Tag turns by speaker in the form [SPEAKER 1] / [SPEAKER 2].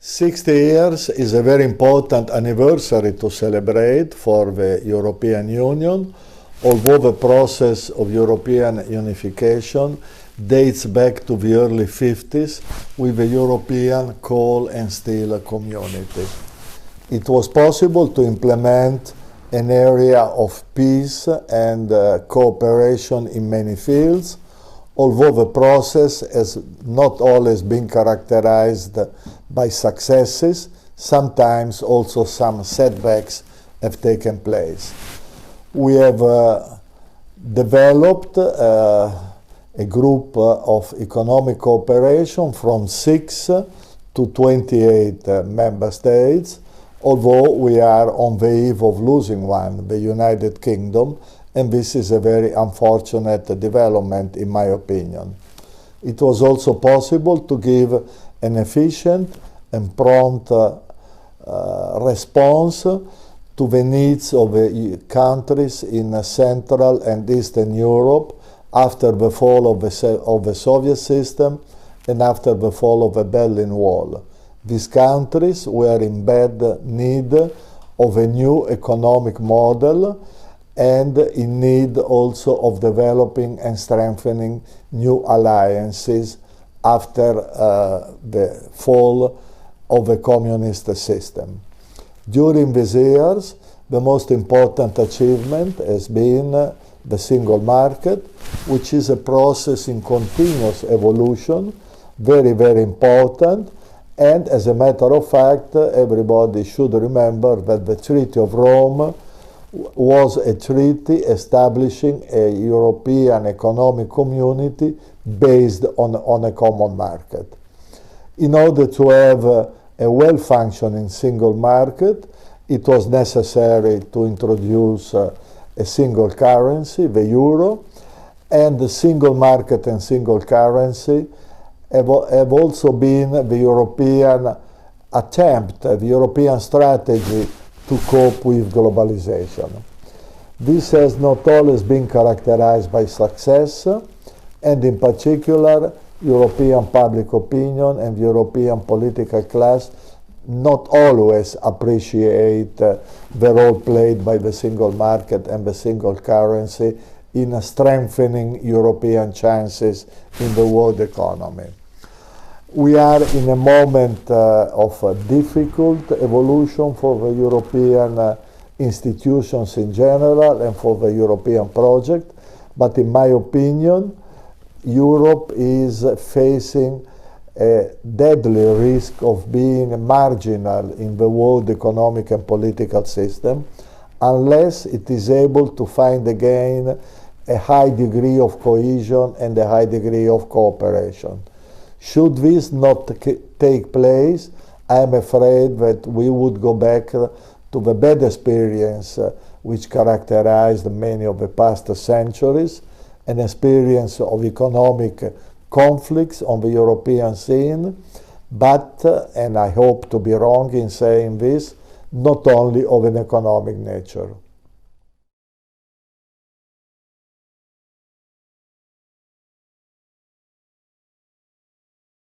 [SPEAKER 1] 60 years is a very important anniversary to celebrate for the European Union, although the process of European unification dates back to the early 50s with the European coal and steel community. It was possible to implement an area of peace and cooperation in many fields, although the process has not always been characterized by successes, sometimes also some setbacks have taken place. We have developed a group of economic cooperation from 6 to 28 member states, although we are on the eve of losing one, the United Kingdom, and this is a very unfortunate development in my opinion. It was also possible to give an efficient and prompt response to the needs of the countries in Central and Eastern Europe after the fall of the Soviet system and after the fall of the Berlin Wall. These countries were in bad need of a new economic model and in need also of developing and strengthening new alliances after the fall of the communist system. During these years, the most important achievement has been the single market, which is a process in continuous evolution, very, very important. And as a matter of fact, everybody should remember that the Treaty of Rome was a treaty establishing a European economic community based on a common market. In order to have a well-functioning single market, it was necessary to introduce a single currency, the euro, and the single market and single currency have also been the European attempt, the European strategy to cope with globalization. This has not always been characterized by success, and in particular, European public opinion and European political class not always appreciate the role played by the single market and the single currency in strengthening European chances in the world economy. We are in a moment of a difficult evolution for the European institutions in general and for the European project, but in my opinion, Europe is facing a deadly risk of being marginal in the world economic and political system unless it is able to find again a high degree of cohesion and a high degree of cooperation. Should this not take place, I am afraid that we would go back to the bad experience which characterized many of the past centuries, an experience of economic conflicts on the European scene, but, and I hope to be wrong in saying this, not only of an economic nature.